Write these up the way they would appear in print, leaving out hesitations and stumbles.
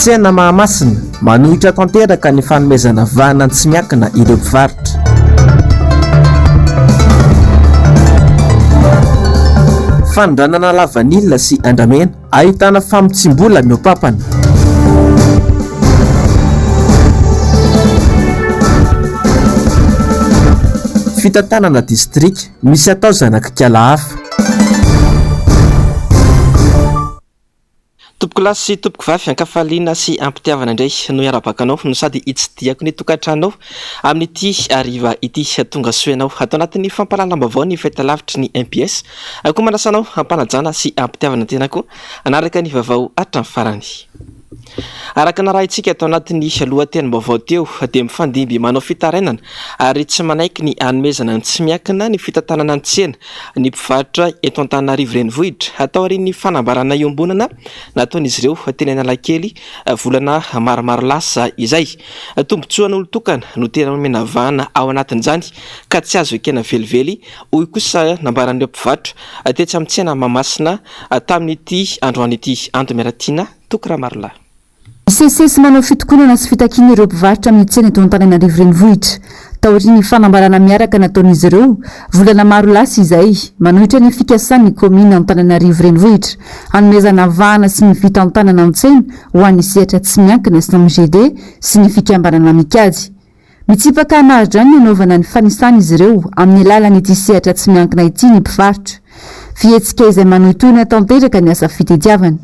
tsena Mahamasina manohitra tanteraka ny fanomezana vahana tsy miankina ireo mpivarotra. Fanondranana lavanilina sy andramena ahitana famotsim-bola mihoapapana. Fitantanana distrika misy atao zanak'ikala hafa. Tompoko lasy sy tompoko vavy ankafaliana sy ampitiavana indray no iarabakanao no sady hitsidiako ny tokantranao amin'ity ariva ity tonga soenao atao anatin'ny fampalalam-baovao ny fahitalavitry ny MPS koa manasanao ampanajana sy ampitiavana tena koa anaraka ny vaovao hatramin'ny farany. Araka na raha itsika atao anatin'ny lohatenim-baovao teo dia mifandimby manao fitarainana ary tsy manaiky ny hanomezana tsy miankina ny fitantanana ny tsena ny mpivarotra eto Antananarivo renivohitra atao ary fanambarana iombonana nataon'izy ireo teny Analakely volana maromaro lasa izay. Tombotsoan'olo tokana no tena nomena vahana ao anatin'izany ka tsy azo ekena velively hoy kosa nambaran'ireo mpivarotra tetsy amin'ny tsena Mahamasina tamin'ity androan'ity Andomiaratina tokora marola. Sesesy manao fitokonana sy fitakiana ireo mpivarotra amin'ny tsena eto Antananarivo renivohitra. Taoriany fanambarana miaraka nataon'izy ireo volana maro lasa izay manohitra ny fikasan'ny komina Antananarivo renivohitra hanomezana vahana sy ny fitantanana amin'ny tsena ho an'ny sehatra tsy miankina sy amin'ny GD sy ny fikambanana mikajy. Mitsipaka anahdra ny anaovana ny fanisana izy ireo amin'ny alalan'ity sehatra tsy miankina ity ny mpivarotra. Fihetsika izay manohitoina tanteraka ny asa fitadiavana.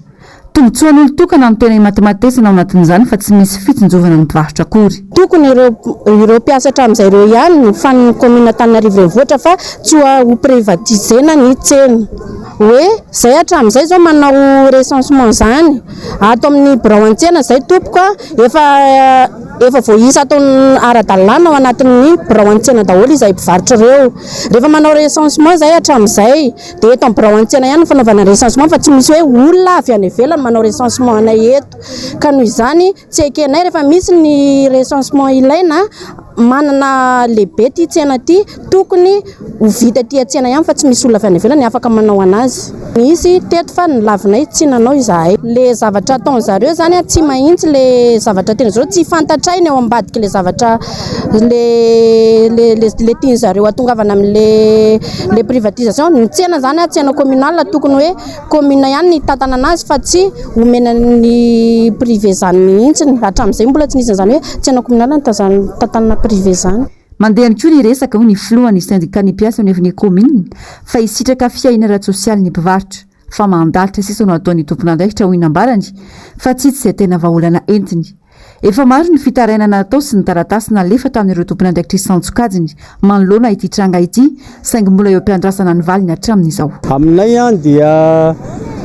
Tombotsoan'olo tokana ny tena matimatesana ao anatin'izany fa tsy misy fitsinjovana ny mpivarotra akory. Tokony ireo mpiasa hatramin'izay ireo ihany ny fan'ny komina Antananarivo renivohitra fa tsy ho privatisena ny tsena. Hoe zay hatramin'izay zao manao recensement zany ato amin'ny birao an-tsena zay tompoko efa voaisa atao ara-dalàna ao anatin'ny birao an-tsena daholo izay mpivarotra ireo. Rehefa manao recensement zay hatramin'izay dia eto amin'ny birao an-tsena ihany fanaovana recensement fa tsy misy hoe olona avy any ivelany manao recensement anay eto. Ka noho izany tsy ekenay rehefa misy ny recensement ilaina manana lehibe ty tsena ty tokony ho vita ty tsena ihany fa tsy misy olona avy any ivelany afaka manao anazy. Misy teto fa ny lavinay tsy nanao izahay. Le zavatra ataon'zareo zany tsy mahitsy le zavatra tena zareo tsy fantatrainy ao ambadiky le zavatra le tian'zareo atongavana amin'le privatisation. Ny tsena zany tsena communale tokony hoe commune ihany ny tantana anazy fa tsy omena ny privé zany mihitsy. Hatramin'izay mbola tsy nisy zany hoe tsena communale ny tantana privé zany. Mandehany koa ny resaka ho ny filohan'ny syndicat-ny mpiasa ao anivon'ny komina fa hisitraka fiaina ara-tsosialy ny mpivarotra fa mandalitra sisa no ataon'ny tompon'andraikitra ho inambarany fa tsy izay tena vahaolana entiny. Efa maro ny fitarainana atao sy ny taratasy nalefa tamin'ireo tompon'andraikitra isantsokajiny manoloana ity tranga ity saingy mbola eo ampiandrasana ny valiny hatramin'izao. Aminay dia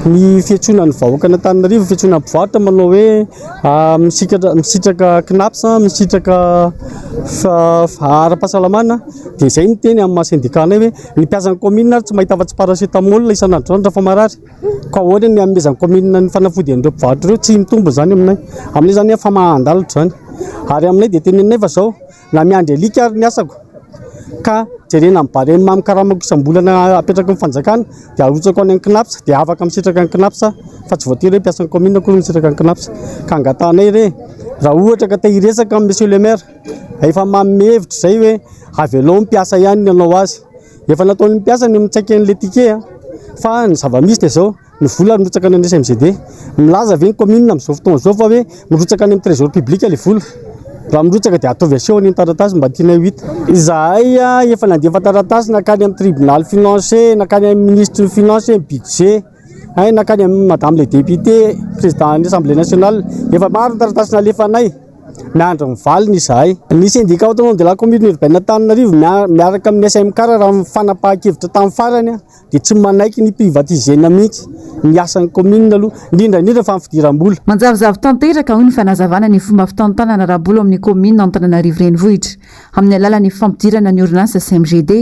ny fiantsonan'ny vahoaka Antananarivo fiantsonan'ny mpivarotra manao hoe misitraka knapsa misitraka ara-pahasalamana dia izay ny teny amin'ny maha-syndicat-nay hoe ny mpiasan'ny komina tsy mahita afa-tsy paracetamol isan'andro fa marary ka ohatra ny amezan'ny komina ny fanafody an'ireo mpivarotra ireo tsy mitombo zany aminay zany efa mahandalatra zany ary aminay dia teneninay fa zao na miandry alika ary ny asako ka jerena mibary mamy karamako isam-bolana apetraka ny fanjakana dia arotsako any knapsa dia afaka misitraka ny knapsa fa tsy voatery hoe mpiasan'ny komina koa misitraka ny knapsa ka angatanay re raha ohatra ka te hiresaka amin'ny monsieur le maire efa manome hevitra zay hoe avelao mpiasa ihany ny anao azy efa nataon'ny mpiasa ny mitsaika an'le ticket fa ny zava-misy dia zao ny vola mirotsaka ny SMGD milaza ve ny komina amin'izao fotoana izao fa hoe mirotsaka any amin'ny trésor public le vola raha mirotsaka dia atao aseho ny taratasy mba tianay ho hita. Izahay efa nandefa taratasy nakany amin'ny tribunal financier nakany amin'ny ministre financier budget nakany amin'ny madame le député président de l'Assemblée nationale efa maro ny taratasy nalefanay miandry mivaliny izahay. Ny syndicat autonome de la commune urbaine Antananarivo miaraka amin'ny SMK raha mifanapahan-kevitra tamin'ny farany dia tsy manaiky ny privatisena mihitsy ny asan'ny komina aloha indrindra fa amin'ny fidiram-bola. Manjavozavo tanteraka hoy ny fanazavana ny fomba fitantanana rahabola amin'ny komina Antananarivo renivohitra amin'ny alalan'ny fampidirana ny orinasa CMGD.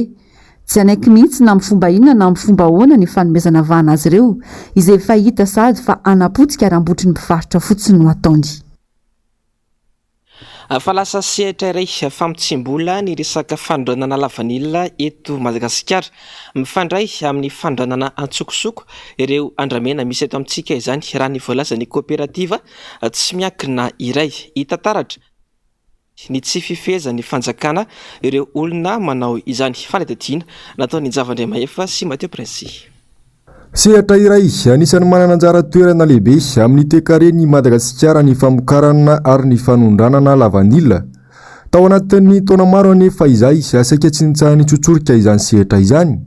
Tsy anaiky mihitsy na amin'ny fomba inona na amin'ny fomba ahoana ny fanomezana vahana azy ireo izay efa hita sady fa anapotsika arambotry ny mpivarotra fotsiny no ataony. Fa lasa sehatra iray fampitsimbola ny resaka fandranana lavanila eto Madagasikara. Mifandray amin'ny fandranana antsokosoko ireo andramena misy eto amintsika izany raha ny voalazan'ny kooperativa tsy miankina iray. Hita taratra ny tsy fifehezan'ny fanjakana ireo olona manao izany fanadihadiana nataon'ny Javandriamahefa sy Mateo Prince. Sehatra iray anisan'ny manana anjara toerana lehibe amin'ny toekaren'ny Madagasikara ny famokarana ary ny fanondranana lavanila. Tao anatin'ny taona maro anefa izay saika tsy nitsahan'ny tsotsorika izany sehatra izany.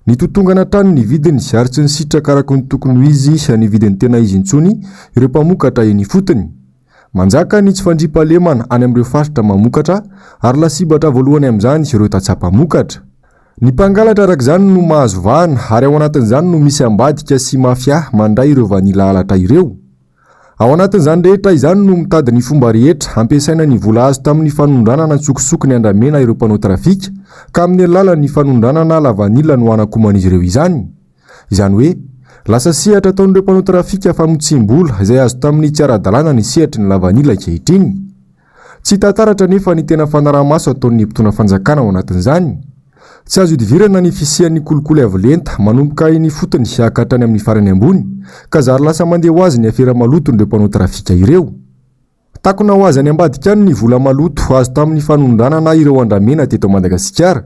Ny totongana hatrany ny vidiny ary tsy nisitraka araka ny tokony ho izy ny vidiny tena izy intsony ireo mpamokatra eny fotony. Manjaka ny tsy fandriampahalemana any amin'ireo faritra mamokatra ary lasibatra voalohany amin'izany ireo tatsapamokatra. Ny mpangalatra arak'izany no mahazo vahana ary ao anatin'izany no misy ambadika sy mafia mandray ireo vanila halatra ireo. Ao anatin'izany rehetra izany no mitady ny fomba rehetra ampiasaina ny vola azo tamin'ny fanondranana tsokosoko ny andramena ireo mpanao trafika ka amin'ny alalan'ny fanondranana lavanila no anakoman'izy ireo izany. Izany hoe lasa sehatra ataon'ireo mpanao trafika famotsim-bola izay azo tamin'ny tsy ara-dalàna ny sehatry ny lavanila ankehitriny. Tsy tantaratra nefa ny tena fanaraha-maso ataon'ny mpitondra fanjakana ao anatin'izany. Tsy azo idivirana ny fisian'ny kolikoly avolenta manomboka iny fotony hatrany amin'ny farany ambony ka zary lasa mandeha ho azy ny afera maloto ireo mpanao trafika ireo. Takona ho azy any ambadika any ny vola maloto azo tamin'ny fanondranana ireo andramena teto Madagasikara.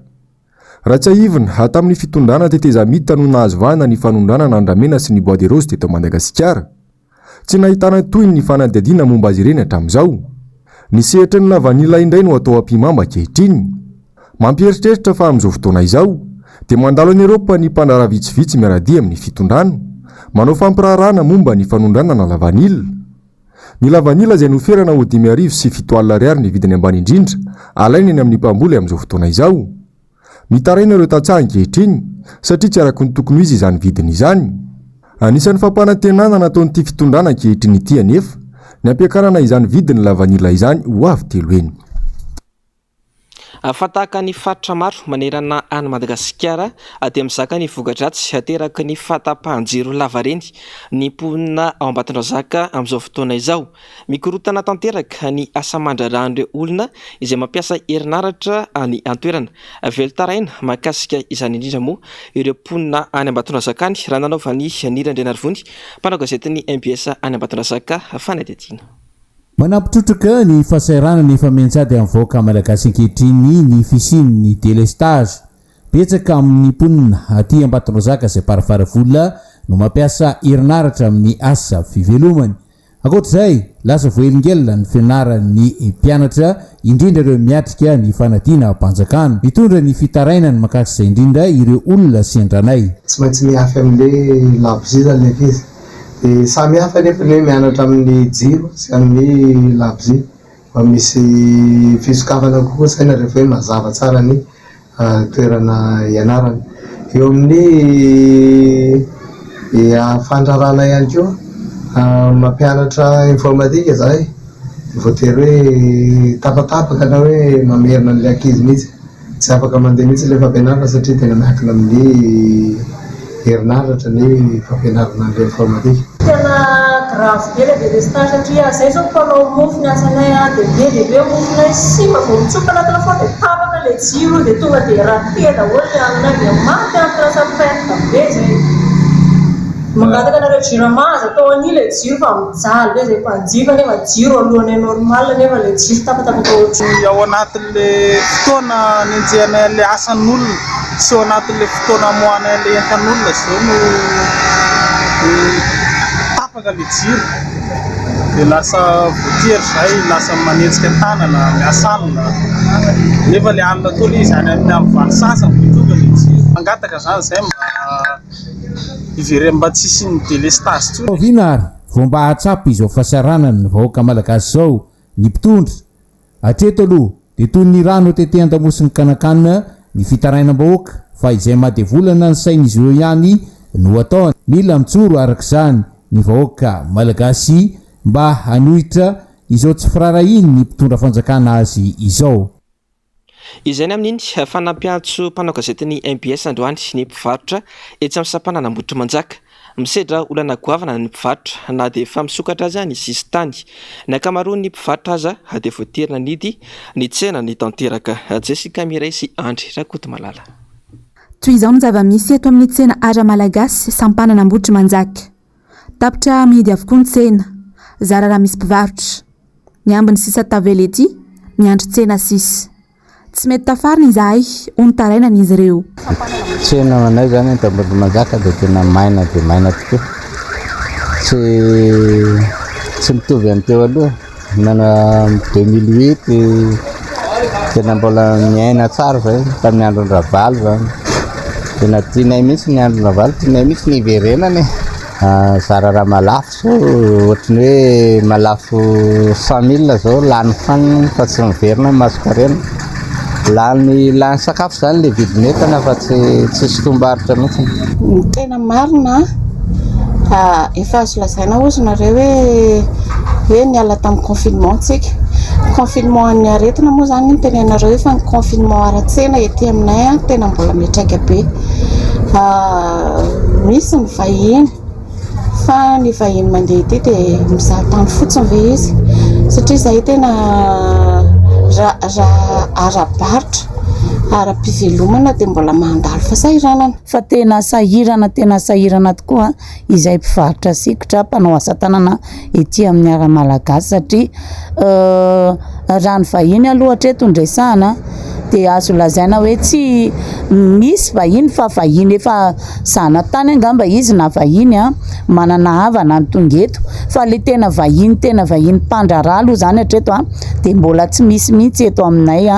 Raha tsy aivina tamin'ny fitondrana teteza mita no nahazo vahana ny fanondranana andramena sy ny bois de rose teto Madagasikara. Tsy nahitana toy ny fanadihadiana momba azy ireny hatramin'izao. Ny sehatra ny lavanila indray no atao ampimamba ankehitriny. Mampieritreritra fa amin'izao fotoana izao dia mandalo any Eropa ny mpandrara vitsivitsy miaradia amin'ny fitondrana, manao fampirarana momba ny fanondranana lavanila. Ny lavanila izay noferana ho 5,000 sy 7 ariary ny vidiny ambany indrindra, alaina eny amin'ny mpamboly amin'izao fotoana izao. Mitaraina ireo tantsaha ankehitriny satria tsy araka ny tokony izy izany vidiny izany. Anisan'ny fampanantenana nataon'ity fitondrana ankehitriny ity anefa ny ampiakarana izany vidiny lavanila izany ho avy telo eny. Fataka ny faritra maro manerana any Madagasikara dia mizaka ny voka-dratsy ateraky ny fahatapahan-jiro lava reny ny mponina ao Ambatondrazaka amin'izao fotoana izao. Mikorotana tanteraka ny asa mandrarahan'ireo olona izay mampiasa herinaratra any an-toerana. Velotaraina mahakasika izany indrindra moa ireo mponina any Ambatondrazaka any raha nanaovany Nirandry Narivony mpanao gazetiny MBS any Ambatondrazaka fanadihadiana. Manampitrotroka ny fahasairana ny famentsady amin'ny vahoaka malagasy ankehitriny ny fisian'ny délestage. Betsaka amin'ny mponina aty Ambatondrazaka izay parafara-vola no mampiasa herinaratra amin'ny asa fivelomany. Ankoatr'izay, lasa voahelingelina ny fianaran'ny mpianatra indrindra ireo miatrika ny fanadina mpanjakana. Mitondra ny fitarainany makasika indrindra ireo olona sy andranay. Tsy maintsy miafy amin'ilay labozia zany ny ankizy. Dia samy hafa nefa ny mianatra amin'ny jiro sy amin'ny labozia mba misy fisokafana kokoa saina rehefa hoe mazava tsara ny toerana ianarana. Eo amin'ny fandrarana ihany koa mampianatra informatika zahay voatery hoe tapatapaka na hoe mamerina an'ilay ankizy mihitsy. Tsy afaka mandeha mihitsy ilay fampianarana satria tena miankina amin'ny herinaratra ny fampianarana an'ilay informatika. Tena grave be le délestage satria zay zao mpanao mofo ny asanay dia be mofonay sy mavonitsoka anatiny foana dia tapaka le jiro dia tonga dia rahatena daholo ny aminay dia maty antrasa perte be zay. Mangataka anareo jiramaza atao an'io le jiro fa mijaly be zay mpanjifa nefa jiro alohanay normal nefa le jiro tapatapaka ohatry. Ao anatin'le fotoana nenjehanay an'le asan'olona sy ao anatin'le fotoana amohanay an'le entan'olona zao no tapaka le jiro dia lasa voatery zay lasa manetsika tanana miasanina nefa le alina tolo izy any amin'ny vanisasa mitonga le jiro. Mangataka zany zay ivery mba tsisy ny délestage tsony. Vinary vao mba hahatsapy izao fahasaranany vahoaka malagasy zao ny mpitondra hatreto aloha dia toy ny rano tete an-damosiny kanakana ny fitarainam-bahoaka fa izay mahadevolana ny sain'izy ireo ihany no ataony. Mila mitsoro arak'izany ny vahoaka malagasy mba hanohitra izao tsy firarahiny ny mpitondra fanjakana azy izao. Izay ny amin'iny fanampiantso mpanao gazetiny MBS androany ny mpivarotra etsy amin'ny sampanana Ambohitrimanjaka misedra olana goavana ny mpivarotra na dia efa misokatra azy ny sisy tany. Ny ankamaroany ny mpivarotra aza dia voaterina nidy ny tsena ny tanteraka. Jessica Miray sy Andry Rakotomalala. Toy izao ny zava-misy eto amin'ny tsena Ara Malagasy Sampanana Ambotry Manjaka. Tapitra mihidy avokoa ny tsena, zara raha misy mpivarotra. Ny ambiny sisa tavelety, ny andry tsena sisy. Tsy mety tafarina izahay, ontaraina izy ireo. Tsena manay zany Ambotry Manjaka dia tena maina dia maina tokoa. Tsy mitovy amin'ny teo aloha. Nana 2008 tena mbola miaina tsara zay tamin'ny andron'ny Ravaly zany. Tena tianay mihitsy ny andron'ny Ravaly, tianay mihitsy ny iverenany. Zara raha malafo ohatrany hoe malafo 100,000 zao lany faniny fa tsy miverina masokarena. Lany sakafo zany le vidinetana fa tsy tombaritra mihitsy. Tena marina efa azo lazaina ozy nareo hoe niala tamin'ny confinement tsika. Confinement ny aretina moa zany ny tenenareo fa ny confinement ara-tsena ety aminay tena mbola mitraika be. Misy ny vahiny fa ny vahiny mandeha ety dia mizaha tany fotsiny ve izy satria izahay tena raha ara-barotra ara-pivelomana dia mbola mandalo fa sahiranana. Fa tena sahirana tokoa izay mpivarotra sikotra mpanao asa tanana ety amin'ny Ara Malagasy satria raha ny vahiny aloha hatreto ndresana dia azo lazaina hoe tsy misy vahiny fa vahiny efa zana tany angamba izy na vahiny manana havana ny tongeto fa le tena vahiny mpandraraha aloha zany hatreto dia mbola tsy misy mihitsy eto aminay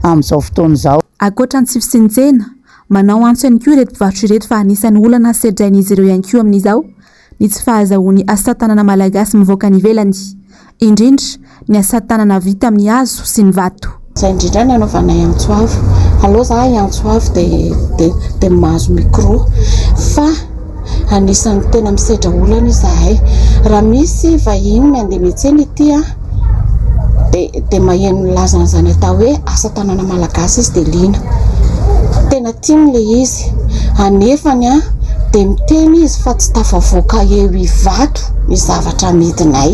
amin'izao fotoana izao. Ankoatra ny tsy fisintsena, manao antso ihany koa ireto mpivarotra ireto fa anisan'ny olana sedrain'izy ireo ihany koa amin'izao ny tsy fahazahoany asa tanana malagasy mivoaka ny ivelany, indrindra ny asa tanana vita amin'ny hazo sy ny vato. Zay indrindra ny anaovanay antsoavo. Aloha zahay antsoavo dia mahazo micro fa anisan'ny tena misedra olana izahay. Raha misy vahiny mandeha miantsena ity dia maheno milazana zany atao hoe asa tanana malagasy izy dia liana. Tena tiany le izy anefany dia miteny izy fa tsy tafavoaka eo ivato ny zavatra amidinay.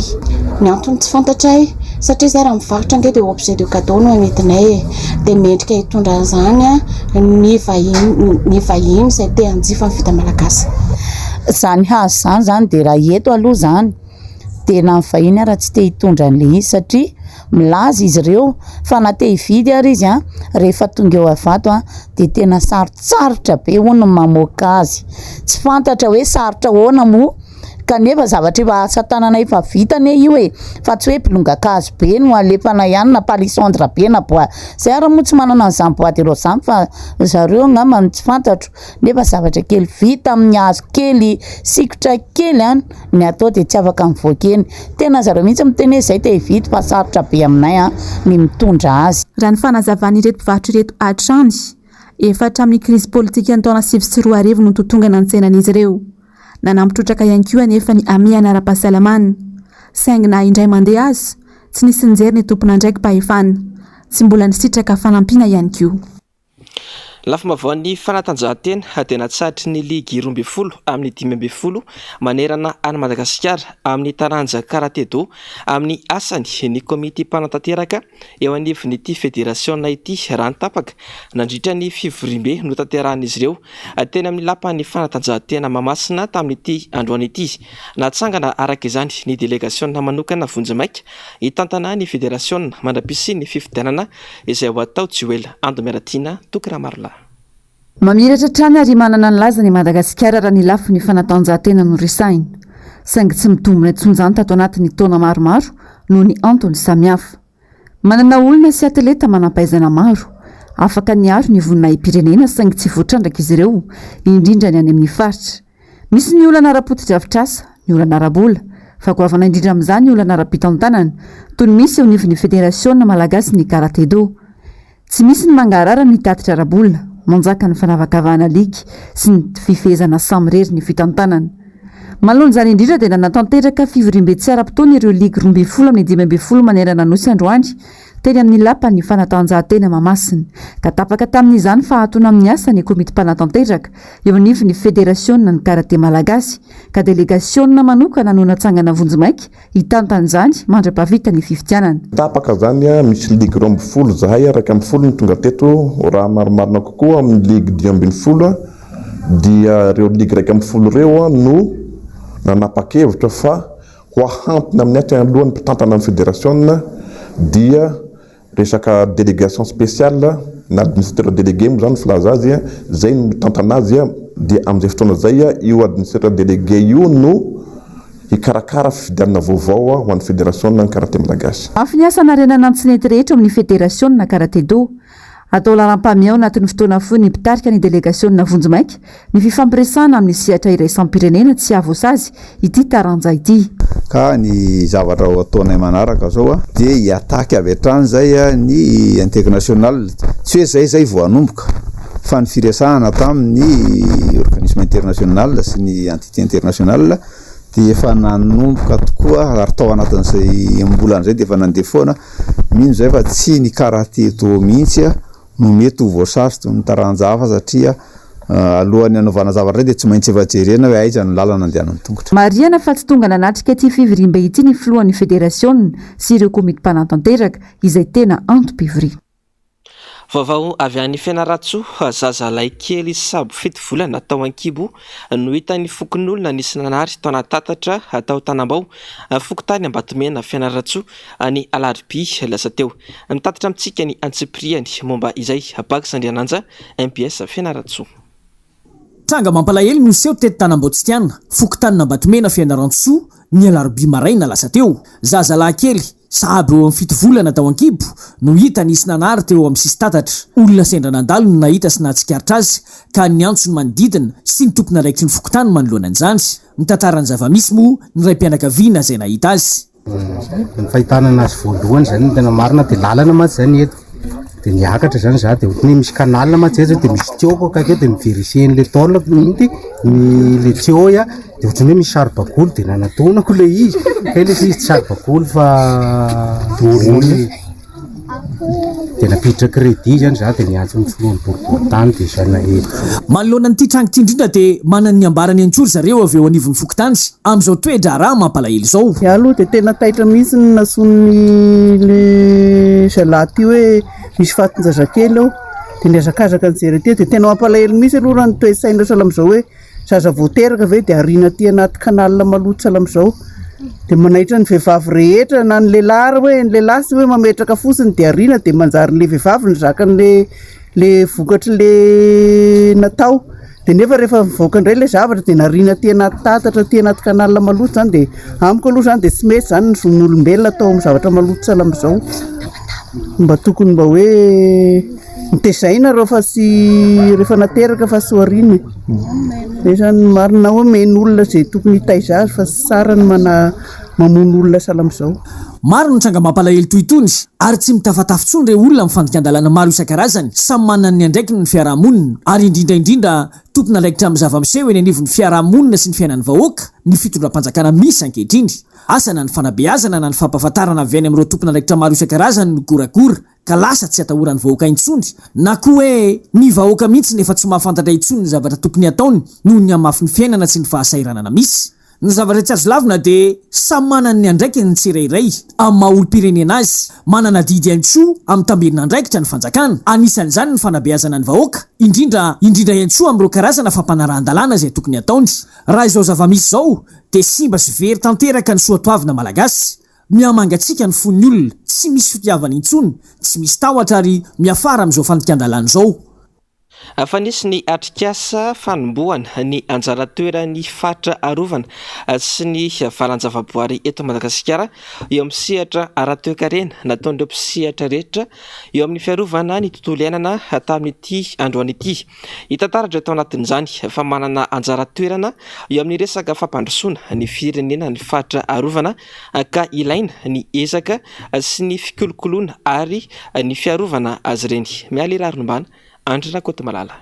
Ny antony tsy fantatray satria zay raha mivarotra nge dia objet de cadeau no amidinay dia mendrika hitondra zany ny vahiny izay te hanjifa ny vita malagasy. Zany hazo zany dia raha eto aloha zany tena ny vahiny raha tsy te hitondra an'le izy satria milaza izy ireo fa na te hividy ary izy rehefa tonga eo avato dia tena sarotsarotra be hono mamoaka azy. Tsy fantatra hoe sarotra hoana moa kanefa zavatra efa asa tanana efa vitane io fa tsy hoe bolongakazo be no alefana ihany na palissandre be na bois. Zay ara moa tsy manana an'izany bois de rose zany fa zareo angamba tsy fantatro nefa zavatra kely vita amin'ny hazo kely sikotra kely ny atao dia tsy afaka mivoakeny. Tena zareo mihitsy miteny hoe zay te hividy fa sarotra be aminay ny mitondra azy. Raha ny fanazavana ireto mpivarotra ireto hatrany efatra amin'ny krizy politika ny taona 2024 no totongana ny tsenan'izy ireo. Nanampitrotraka ihany koa anefa ny amiana ara-pahasalamana. Saingina indray mandeha azy, tsy nisy nijery ny tompona ndraiky mpahefana, tsy mbola nisitraka fanampiana ihany koa. Lafimavao fanatanjahantena dia natsatry ny ligy 12 amin'ny 15 manerana any Madagasikara amin'ny taranja karatedo amin'ny asany ny komity mpanantanteraka eo anivon'ity federasiona ity raha nitapaka nandritra ny fivorimbe no tanterahan'izy ireo teny amin'ny lapan'ny fanatanjahantena Mahamasina tamin'ity androany ity. Natsangana araka izany ny delegasiona manokana Vonjamaika hitantana ny federasiona mandrapisy ny fifidianana izay ho atao Joel Andomiaratina Tokiramarla. Mamiratra trany ary manana ny laza ny Madagasikara raha ny lafo ny fanatanjahantena no resainy. Saingy tsy mitombina intsony tato anatin'ny taona maromaro noho ny antony samihafa. Manana olona sy atleta manampahaizana maro, afaka niaro ny vonina pirenena saingy tsy voatrandraka izy ireo, indrindra ny any amin'ny faritra. Misy ny olana ara-potitra-avitrasa, ny olana ara-bola, fa goavana indrindra amin'izany ny olana ara-pitantanana, toy ny misy eo anivon'ny federasiona malagasy ny karatedo. Tsy misy ny mangarara ny tatitra ara-bola, manjaka ny fanavakavahana ligy sy ny fifehezana samirery ny fitantanana. Malohany izany indrindra dia nanatanteraka fivorimbe tsy ara-potoana ireo ligy 12 amin'ny 15 manerana nosy androany teny amin'ny lapan'ny fanatanjahantena Mahamasina ka tapaka tamin'izany fahatona amin'ny asa ny komiti-panatanteraka eo anivon'ny federasiona ny karate malagasy ka delegasiona manokana no natsangana vonjimaiky hitantan'izany mandra-pavita ny fifidianana. Tapaka zany misy ligy 12 zahay araka amin'ny folo ny tonga teto raha maromarina kokoa amin'ny ligy 12 dia reo ligy raika amin'ny folo reo no nanapa-kevitra fa ho ahampina amin'ny aty alohan'ny mpitantana amin'ny federasiona dia resaka délégation spéciale na administrateur délégué mo zany filaza azy zay no mitantana azy dia amin'izay fotoana zay io administrateur délégué io no hikarakara fifidianana vaovao ho an'ny federasiona ny karate malagasy. Afy ny asa narenana antsinety rehetra amin'ny federasiona karate do atao laram-pamiao anatin'ny fotoana fohy ny mpitarika ny delegasiona vonjimaiky ny fifampiresana amin'ny sehatra iray sampirenena tsy avosa azy ity taranja ity. Ka ny zavatra ataonay manaraka zao dia hiataky avy hatrany zay ny international tsy hoe zay vao hanomboka fa ny firesahana tamin'ny organisme international sy ny entité international dia efa nanomboka tokoa ary tao anatin'izay mbolan'izay dia efa nandeha foana mino zay fa tsy ny karate do mihitsy no mety ho voasarotry ny taranja hafa satria alohan'ny anaovana zavatra dia tsy maintsy efa jerena hoe aiza no lalana andehanan'ny tongotra. Mariana fa tsy tonga nanatrika ity fivirimbe ity ny filohan'ny federasiona sy ireo komiti-panatanteraka izay tena antom-pivori. Vaovao avy any Fianarantsoa zazalahy kely sabo fito volana tao Ankibo no hitan'ny fokon'olona nisy nanary tao anatatatra atao Tanambao fokotany Ambatomena Fianarantsoa any Alarobia lasa teo. Nitatatra amintsika ny antsipriany momba izay Bakisandriananja MPS Fianarantsoa. Tranga mampalahelo no seho teto Tanambao tsy tiana fokotanina Ambatomena Fianarantsoa ny Alarobia maraina lasa teo. Zazalahy kely sahabo eo amin'ny 7 volana tao Ankibo no hita nisy nanary teo amin'ny sisy tatatra. Olona sendra nandalo no nahita sy nahatsikaritra azy ka ny antso ny manodidina sy ny tompona raikitry ny fokotany manoloana an'izany. Ny tantarany zava-misy moa ny ray mpianakaviana izay nahita azy. Ny fahitana anazy voalohany zany ny tena marina dia lalana matsy zany eto dia niakatra zany za dia ohatran'ny misy kanalina matsy eto dia misy tioko akaiky dia miveriseny le taolina ny le tio dia ohatran'ny hoe misy saribakoly dia nanatonako le izy ka ilay izy saribakoly fa olona dia napiditra crédit zany za dia niantso ny filohan'ny boriboritany dia zany nahety. Manoloana n'ity trango ity indrindra dia manana ny ambarany antsory zareo avy eo anivon'ny fokotany amin'izao toedra raha mampalahelo izao. Aloha dia tena taitra mihitsy ny nasony le zalahy hoe misy fatin-jazakely ao dia niazakazaka ny jerety dia tena mampalahelo mihitsy aloha raha ny toe-saina salam'izao hoe zaza voateraka ve dia ariana ty anaty kanalina maloto salam'izao dia manaitra ny vehivavy rehetra na ny lehilahy hoe ny lehilahy sy hoe mametraka fosiny dia ariana dia manjary ny vehivavy ny zakan'le vokatry le natao dia nefa rehefa mivoaka indray ilay zavatra dia nariana ty anaty tatatra ty anaty kanalina maloto zany dia amiko aloha zany dia tsy mety zany ny zon'olombelona atao amin'ny zavatra maloto salam'izao mba tokony mba hoe nitezaina rehefa nateraka fa sy ariana dia zany marina hoe meno olona zay tokony hitaiza azy fa sy tsara ny mamono olona salam'izao. Maro ny tranga mampalahelo toy itony ary tsy mitafatasiny ireo olona mifandikan-dalana maro isan-karazany samy manana ny andraikiny ny fiarahamonina ary indrindra tompona andraikitra amin'ny zava-miseho eny anivon'ny fiarahamonina sy ny fiainan'ny vahoaka ny fitondram-panjakana misy ankehitriny. Asana ny fanabeazana na ny fampahafantarana avy any amin'ireo tompona andraikitra maro isan-karazany no gorakora ka lasa tsy atahoran'ny vahoaka intsony na koa hoe ny vahoaka mihitsy nefa tsy mahafantatra intsony ny zavatra tokony ataony noho ny amafy ny fiainana sy ny fahasairanana misy. Ny zavatra tsy azo lavina dia samy manana ny andraikiny ny tsirairay amin'ny maha olo-pirenena azy manana didy antsoa amin'ny tambelina andraikitra ny fanjakana anisan'izany ny fanabeazana ny vahoaka indrindra antsoa amin'ireo karazana fampanarahan-dalàna izay tokony ataony. Raha izao zava-misy izao dia simba sy very tanteraka ny soatoavina malagasy mihamangatsika ny fon'ny olona tsy misy fitiavana intsony tsy misy tahotra ary miafara amin'izao fandikan-dalàna izao. Fa nisy ny atrikasa fanombohana ny anjara toeran'ny fatra arovana sy ny valan-javaboary eto Madagasikara eo amin'ny sehatra ara-toe-karena nataon'ireo mpisehatra rehetra eo amin'ny fiarovana ny tontolo iainana tamin'ity androany ity. Hitantaratra tao anatin'izany fa manana anjara toerana eo amin'ny resaka fampandrosoana ny firenena ny fatra arovana ka ilaina ny ezaka sy ny fikolokoloana ary ny fiarovana azy ireny. Miala irarinombana Andrina Kotomalala.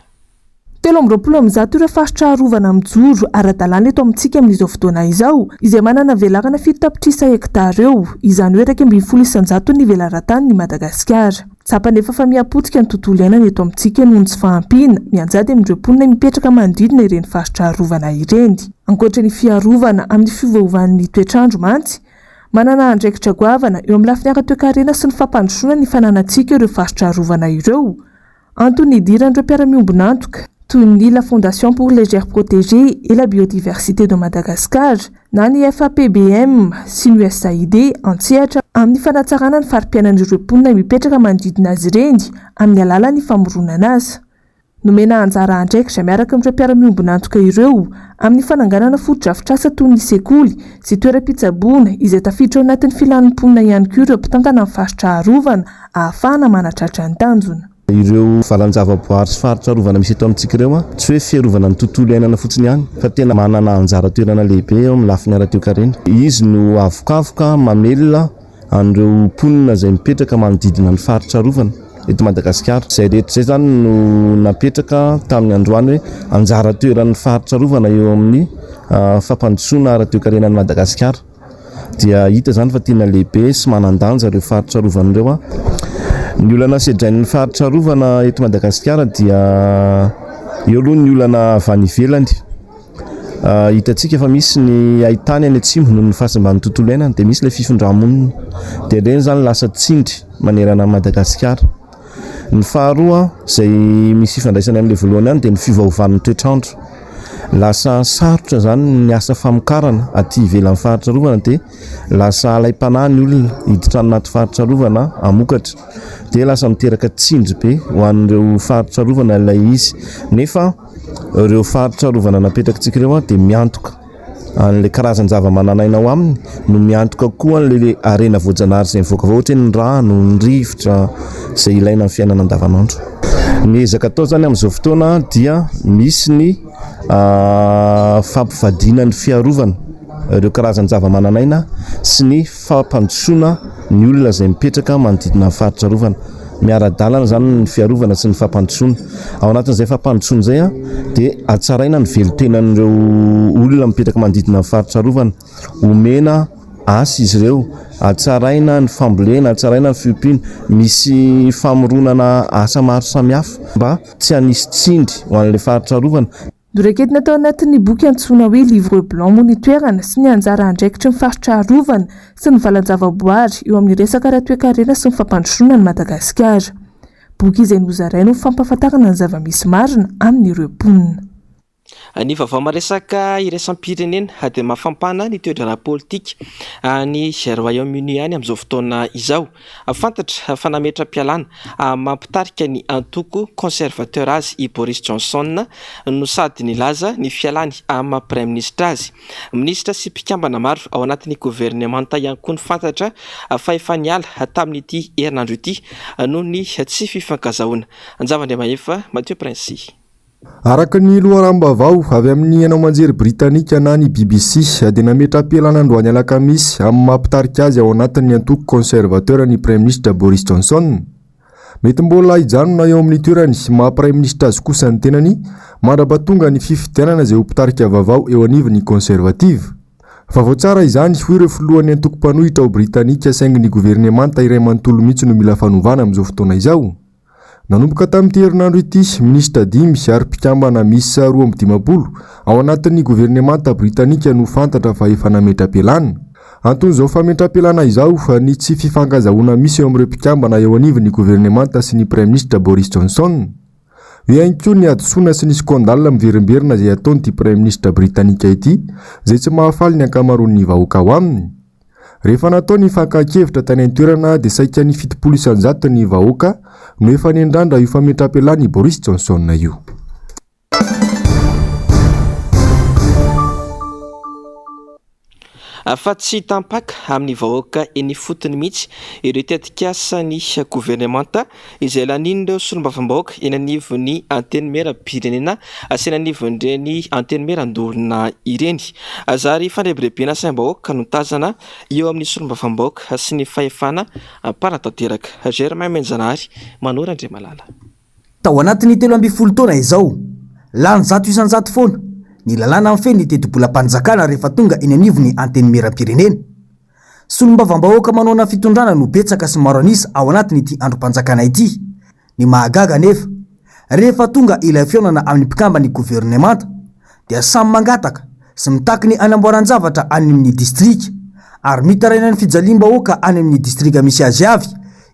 13 ireo faritra arovana mijoro ara-dalàna eto amintsika amin'izao fotoana izao izay manana velarana fitapitrisa hektara eo, izany hoe 270 ny velaran-tany ny Madagasikara. Tsapanefa fa miapotika ny tontolo iainana eto amintsika noho ny tsy fahampiana mianjady amin'ireo mponina mipetraka manodidina ireny faritra arovana ireny. Ankoatra ny fiarovana amin'ny fiovaovan'ny toetrandro mantsy, manana andraikitra goavana eo amin'ny lafiny ara-toe-karena sy ny fampandrosoana ny fananantsika ireo faritra arovana ireo. Antony idiran'ireo mpiara-miombona antoka toy ny la Fondation pour les aires protégées et la biodiversité de Madagascar na ny FAPBM sy ny USAID antsehatra amin'ny fanatsarana ny farim-piainan'ireo mponina mipetraka manodidina azy ireny amin'ny alalan'ny famoronana azy. Nomena anjara andraikitra miaraka amin'ireo mpiara-miombona antoka ireo amin'ny fananganana foto-drafitrasa toy ny sekoly sy toeram-pitsaboana izay tafiditra ao anatin'ny filan'ny mponina ihany koa ireo mpitantana amin'ny faritra arovana ahafahana manatratra ny tanjona. Ireo valan-javaboary sy faritra arovana misy eto amintsika ireo tsy hoe fiarovana ny tontolo iainana fotsiny ihany fa tena manana anjara toerana lehibe eo amin'ny lafiny ara-toe-karena. Izy no avokafoka mamelona an'ireo mponina izay mipetraka manodidina ny faritra arovana eto Madagasikara. Izay rehetra izay zany no napetraka tamin'ny androany hoe anjara toeran'ny faritra arovana eo amin'ny fampandrosoana ara-toe-karenan'ny Madagasikara. Dia hita zany fa tena lehibe sy manan-danja ireo faritra arovana ireo. Ny olana sedrain'ny faritra arovana eto Madagasikara dia eo aloha ny olana avy any ivelany. Hitantsika fa misy ny ahitany any atsimo noho ny fahasamban'ny tontolo iainana dia misy ilay fifindra-monina. Dia ireny zany lasa tsindry manerana Madagasikara. Ny faharoa izay misy fifandraisana amin'ilay voalohany ihany dia ny fiovaovan'ny toetrandro. Lasa sarotra zany ny asa famokarana aty ivelan'ny faritra arovana dia lasa alaim-panahy ny olona hiditra anaty faritra arovana hamokatra. Dia lasa miteraka tsindry be ho an'ireo faritra arovana ilay izy. Nefa ireo faritra arovana napetrakantsika ireo dia miantoka an'ilay karazany zava-manan'aina ao aminy no miantoka koa an'ilay arena voajanahary izay mivoaka ohatra ny rano, ny rivotra izay ilaina amin'ny fiainana andavanandro. Ny ezaka atao zany amin'izao fotoana dia misy ny fampivadiana ny fiarovana ireo karazany zava-manan'aina sy ny fampandrosoana ny olona izay mipetraka manodidina ny faritra arovana. Miara-dalana zany ny fiarovana sy ny fampandrosoana. Ao anatin'izay fampandrosoana izay dia hatsaraina ny velon-tenan'ireo olona mipetraka manodidina ny faritra arovana. Omena asa izy ireo, hatsaraina ny fambolena, hatsaraina ny fiompiana, misy famoronana asa maro samihafa mba tsy hanisy tsindry ho an'ilay faritra arovana. Noraiketina tao anatin'ny boky antsoina hoe livre blanc moa ny toerana sy ny anjara andraikitry ny faritra arovana sy ny valan-javaboary eo amin'ny resaka ara-toe-karena sy ny fampandrosoana ny Madagasikara. Boky izay nozaraina ho fampahafantarana ny zava-misy marina amin'ireo mponina. Ny vaovao maresaka iraisam-pirenena dia mafampana ny toedrana politika ny Royaume-Uni any amin'izao fotoana izao. Fantatra fa nametram-pialana mampitarika ny antoko conservateur azy i Boris Johnson no sady nilaza ny fialany amin'ny prime ministre azy. Ministra sy mpikambana maro ao anatin'ny gouvernemanta ihany koa ny fantatra fa efa niala tamin'ity herinandro ity noho ny tsy fifankazahoana. Anjava-Andriamaefa Mathieu Prince. Araka ny loharambavao avy amin'ny hanao manjery Britanika na ny BBC dia nametram-pialana androany alakamisy amin'ny mampitarika azy ao anatin'ny antoko conservateur ny prime ministre Boris Johnson. Mety mbola hijanona eo amin'ny toerany maha prime ministre azy kosa ny tenany mandrapatonga ny fifidianana izay ho mpitarika vaovao eo anivon'ny conservative. Fa vao tsara izany ho ireo filohan'ny antoko-panohitra ao Britanika saingy ny gouvernemanta iray manontolo mihitsy no mila fanovana amin'izao fotoana izao. Nanomboka tamin'ity herinandro ity, ministra 5 ary mpikambana misy 12 ao anatin'ny gouvernemanta Britanika no fantatra fa efa nametram-pialana. Anton'izao fametram-pialana izao fa ny tsy fifankazahoana misy eo amin'ireo mpikambana eo anivon'ny gouvernemanta sy ny prime ministre Boris Johnson. Eo ihany koa ny adisoana sy ny skandale miverimberina izay ataon'ity prime ministre Britanika ity, izay tsy mahafaly ny ankamaroan'ny vahoaka ao aminy. Rehefa natao ny fankakevitra tany an-toerana dia saika ny 70% ny vahoaka no efa nendrandra io fametram-pialana i Boris Johnson io. Fa tsy tampaka amin'ny vahoaka eny fotony mihitsy ireo tetikasa ny gouvernemanta izay lanin'ireo solombavambahoaka eny anivon'ny anteny meram-pirenena sy eny anivon'ireny anteny meran-dorona ireny. Zary fandrebirebena saim-bahoaka no tazana eo amin'ny solombavambahoaka sy ny fahefana para-tanteraka. Germain Menjanary, Manora Andriamalala. Tao anatin'ny 12 taona izao lany 100 isan-jato foana ny lalàna amin'ny feny ny teti-bolam-panjakana rehefa tonga eny anivony anteny meram-pirenena. Solombavambahoaka manoana fitondrana no betsaka sy maro anisa ao anatin'ity androm-panjakana ity. Ny mahagaga nefa rehefa tonga ilay fionana amin'ny mpikamba ny governemanta dia samy mangataka sy mitaky ny anamboaran-javatra any amin'ny distrika ary mitaraina ny fijaliam-bahoaka any amin'ny distrika misy azy avy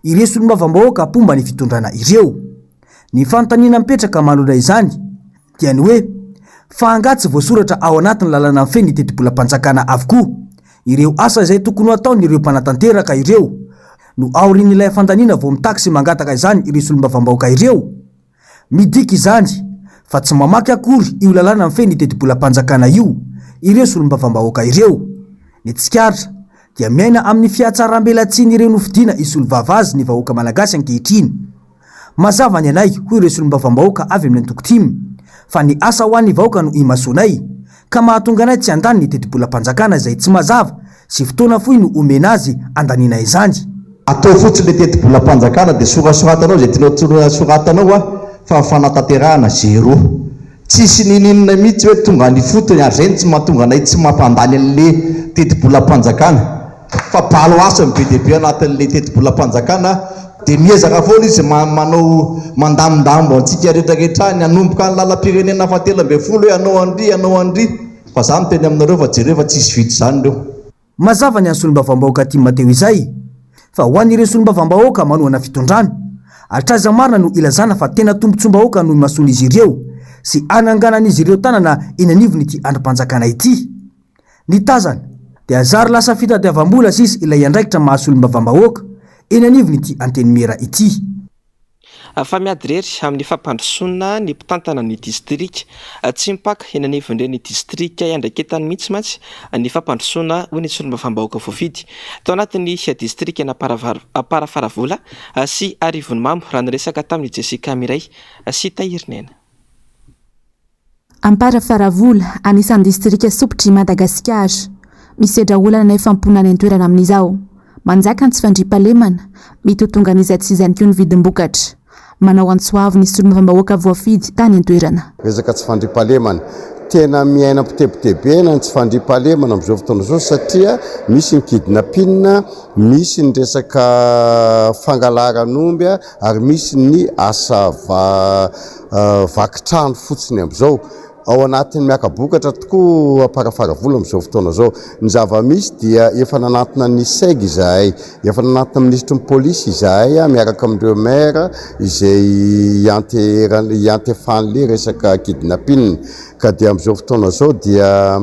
ireo solombavambahoaka pomba ny fitondrana ireo. Ny fanontaniana mipetraka manondra izany dia ny hoe fahangatsy voasoratra ao anatin'ny lalàna amin'ny feny ny teti-bolam-panjakana avokoa ireo asa izay tokony ataon'ireo mpanatanteraka ireo no aorin'ilay fandaniana vao mitaky sy mangataka izany ireo solombavambahoaka ireo. Midika izany fa tsy mamaky akory io lalàna amin'ny feny ny teti-bolam-panjakana io ireo solombavambahoaka ireo. Ny tsikaritra dia miaina amin'ny fiatsaram-belatsiany ireo nofidiana isolovava azy ny vahoaka malagasy ankehitriny. Mazava ny anay hoy ireo solombavambahoaka avy amin'ny antokotimy fa ny asa ho an'ny vahoaka no imasonay ka mahatonga anay tsy andany ny teti-bolam-panjakana izay tsy mazava sy fotoana fohy no omena azy andanina izany. Atao fotsiny le teti-bolam-panjakana dia sorasoratanao zay tianao soratanao fa mifanatanterahana zero. Tsisy nininona mihitsy hoe tonga ny fotony ary zay tsy mahatonga anay tsy mampandany an'le teti-bolam-panjakana fa balo asa be dia be anatin'le teti-bolam-panjakana dia miezaka foana izy manao mandamindambo antsika rehetrarehetra ny anomboka ny lalam-pirenena fahatelo ambin'ny folo hoe anao andry fa za miteny aminareo fa jereo fa tsisy vity zany reo. Mazava ny any solombavambahoaka tia Mateo izay fa ho an'ireo solombavambahoaka manoana fitondrana atraza marina no ilazana fa tena tombontsom-bahoaka no masony izy ireo sy ananganan'izy ireo tanana eny anivony ity androm-panjakana ity. Ny tazana dia azary lasa fitadiavam-bola sisy ilay andraikitra mahasolombavambahoaka eny anivony ity anteny mera ity. Fa miady rery amin'ny fampandrosoana ny mpitantana ny distrika tsy mipaka eny anivony ny distrika iandraiketany mihitsy mantsy ny fampandrosoana hoy ny solombavambahoaka voafidy tao anatin'ny distrika na Parafaravola sy Arivony Mamo raha niresaka tamin'ny Jessica Miray sy Tahirinena. Parafaravola anisan'ny distrika sopotry Madagasikara misedra olana na efamponany antoerana amin'izao manjaka ny tsy fandriampahalemana mitotonga an'izy tsy izany koa ny vidim-bokatra manao antsoavy ny solombavambahoaka voafidy tany antoerana. Resaka tsy fandriampahalemana tena miaina potebotebena ny tsy fandriampahalemana amin'izao fotoana izao satria misy ny kidnapping, misy ny resaka fangalaran'omby ary misy ny asa vakitrano fotsiny amin'izao. Ao anatin'ny miakabokatra tokoa Parafaravola amin'izao fotoana izao. Ny zava-misy dia efa nanantona ny SEG izahay, efa nanantona ministry ny polisy izahay miaraka amin'ireo maire izay iantefan'le resaka kidnapping ka dia amin'izao fotoana izao dia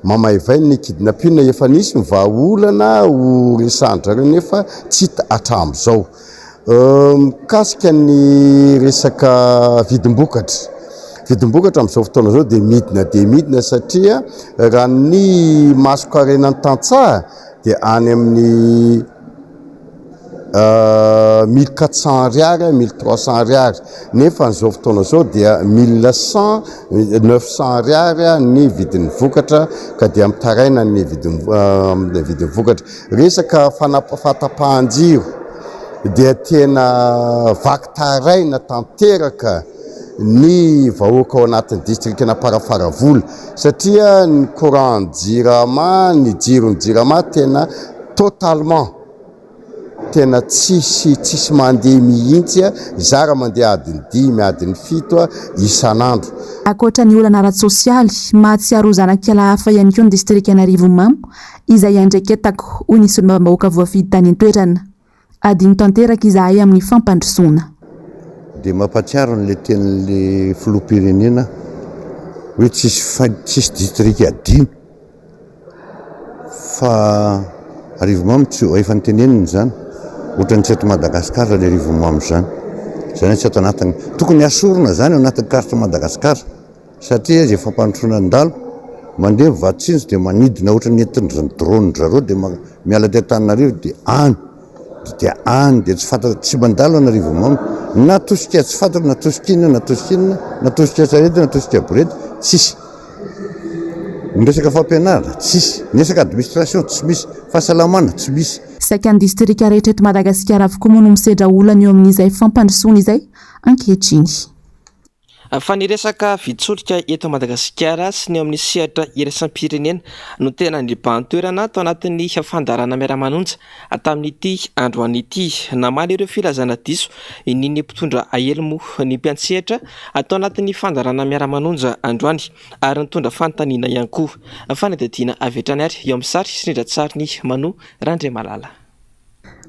mamaivany ny kidnapping efa nisy mivahaolana ho resandra reo nefa tsy hita hatramin'izao. Mikasika ny resaka vidim-bokatra amin'izao fotoana izao dia midina satria raha ny masokarenany tantsaha dia any amin'ny 1400 ariary 1300 ariary nefa n'izao fotoana izao dia 1100 900 ariary ny vidin'ny vokatra ka dia mitaraina ny vidin'ny vokatra. Resaka fatapahan-jiro dia tena vakitaraina tanteraka ny vahoaka ao anatin'ny distrikana Parafaravola satria ny courant jirama ny jiron'ny jirama tena totalement tena tsisy mandeha mihitsy zara mandeha adiny 5 adiny 7 isan'andro. Akoatra ny olana ara-tsosialy mahatsiaro zanak'ala hafa ihany koa ny distrika Anarivony Mamo izay andraiketako hoy ny solombavambahoaka voafidy tany antoerana adiny tanteraka izahay amin'ny fampandrosoana. Dia mampatsiaro n'le tenin'le filoham-pirenena hoe tsisy distrika adino fa Arivony Mamo tsy efa niteneniny zany ohatrany tsy eto Madagasikara le Arivony Mamo zany tsy eto anatiny tokony asorona zany ao anatin'ny karitra Madagasikara satria izay fampandrosoana andalo mandeha mivatsinjo dia manidina ohatrany entin'ny drone zareo dia miala tetan'Anarivo dia any dia tsy fantatra tsy mandalo Anarivony Mamo natosika tsy fantatra natosika sarety natosika borety tsisy ny resaka fampianarana tsisy ny resaka administration tsy misy fahasalamana tsy misy. Saika ny distrika rehetra eto Madagasikara avokoa moa no misedra olana eo amin'izay fampandrosoana izay ankehitriny. Fa ny resaka vitsolika eto Madagasikara sy ny amin'ny sehatra iraisam-pirenena no tena nibantoerana tao anatin'ny fandarana miara-manonja tamin'ity androany ity. Namaly ireo filazana diso ininy mpitondra ahelmo ny mpiantsehatra atao anatin'ny fandarana miara-manonja androany ary nitondra fanontaniana ihany koa. Fanadidina avy hatrany ary eo amin'ny sary sy nindra-tsary ny Mano Randriamalala.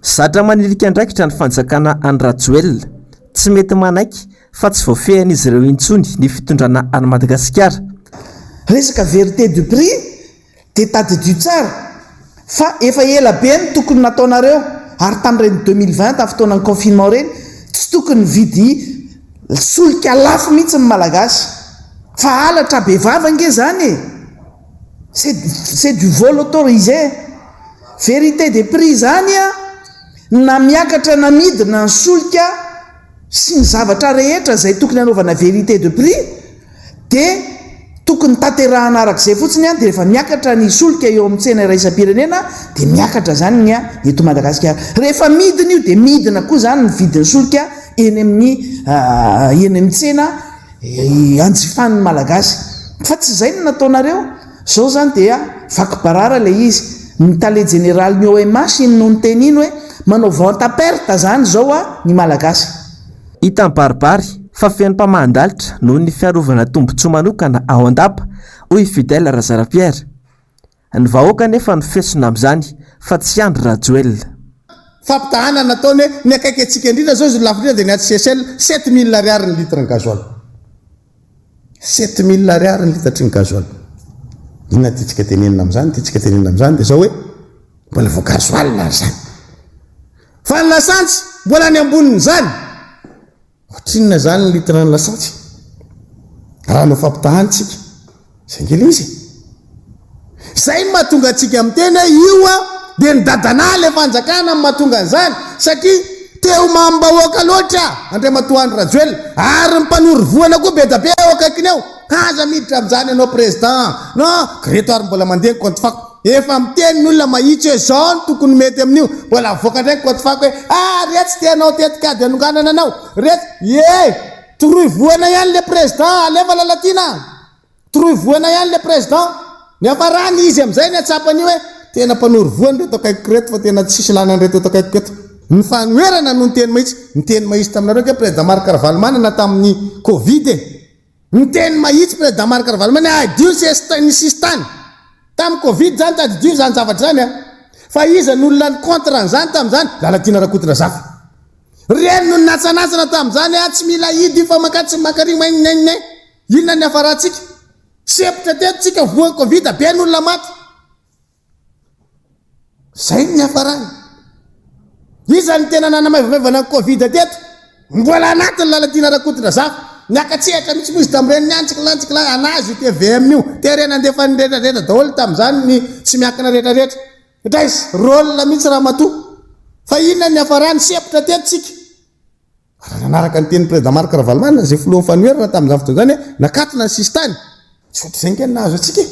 Zatra manirika andraikitra ny fanjakana any Rajoelina tsy mety manaiky fa tsy voafehan'izy ireo intsony ny fitondrana any Madagasikara. Resaka vérité du prix dia tady du tsara fa efa ela be ny tokony nataonareo ary tamin'ireny 2020 tamin'ny fotoanan'ny confinement reny tsy tokony vidy solika lafo mihitsy ny malagasy fa halatra be vavange zany c'est du vol autorisé. Vérité des prix zany na miakatra na midina ny solika sy ny zavatra rehetra izay tokony hanaovana vérité de prix dia tokony tanterahana arak'izay fotsiny dia rehefa miakatra ny solika eo amin'ny tsena iraisam-pirenena dia miakatra zany ny eto Madagasikara. Rehefa midina io dia midina koa zany ny vidin'ny solika eny amin'ny tsena anjifan'ny malagasy. Fa tsy izay no nataonareo. Zao zany dia vaky-barara ilay izy. Ny tale général ny OMH iny no niteny iny hoe manao vente à perte zany zao ny malagasy. Hita baribary fa feno mpamandalitra noho ny fiarovana tombotsoa manokana ao an-dapa hoy Fidèle Razarapierre. Ny vahoaka nefa ny fesona amin'izany fa tsy andro Rajoelina. Fampitahana nataony hoe ny akaiky antsika indrindra zao izy lafo indrindra dia ny aty CSL 7000 ariary ny litre ny gasoil. 7000 ariary ny litre ny gasoil. Inona tiatsika tenenina amin'izany, tiatsika tenenina amin'izany dia zao hoe mbola vao gasoil zany. Fa ny lasantsy mbola ny amboniny zany. Otrinona zany ny litre ny lasantsy? Raha no fampitahantsika. Zay ngely izy. Zay mahatonga antsika amin'ny tena io dia ny dadana ilay fanjakana mahatonga an'izany satria teo mambahoaka loatra Andriamatoa Andry Rajoelina ary ny mpanory voana koa be da be eo akaikiny eo. Aza miditra amin'izany ianao président. Non, reto ary mbola mandeha ny compte fako. Efa miteny ny olona mahitsy hoe zao ny tokony mety amin'io. Mbola avoaka ndraiky compte fako hoe reto tsy tianao tetikady anonganana anao. Reto toroy voana ihany le président alefa lalatina. Toroy voana ihany le président. Ny afarany izy amin'izay ny atsapany hoe tena mpanory voana reto akaikiko reto fa tena tsisy lana reto akaikiko reto. Ny fanoerana no niteny mahitsy. Niteny mahitsy taminareo ke président Marc Ravalomanana tamin'ny Covid niteny mahitsy président Marc Ravalomanana adio ny sistany. Tamin'ny Covid zany tadio zany zavatra zany fa iza n'olona ny contre an'izany tamin'izany Lalatina Rakototra Zafy. Reny no natsanasana tamin'izany tsy mila idy fa makatsy makary maigninaignay. Inona ny afaratsika? Sepitra teto tsika voa Covid be n'olona maty. Zay ny afarany. Iza ny tena nanamaivamaivana Covid teto? Mbola anatin'ny Lalatina Rakototra Zafy. Niakatsehatra mitsy moa izy tamin'ireny niantsiklaantsika anazy io TVM io. Terena andefa ny rehetrarehetra daholo tamin'izany ny tsy miakina rehetrarehetra. Izy rôle mihitsy raha matoa. Fa inona ny afarany sepitra teto tsika? Nanaraka ny teny président Marc Ravalomanana izay filohan'ny fanoherana tamin'izany fotoana izany nakatona ny sistany. Tsy ohatr'izay ngeny nahazo antsika.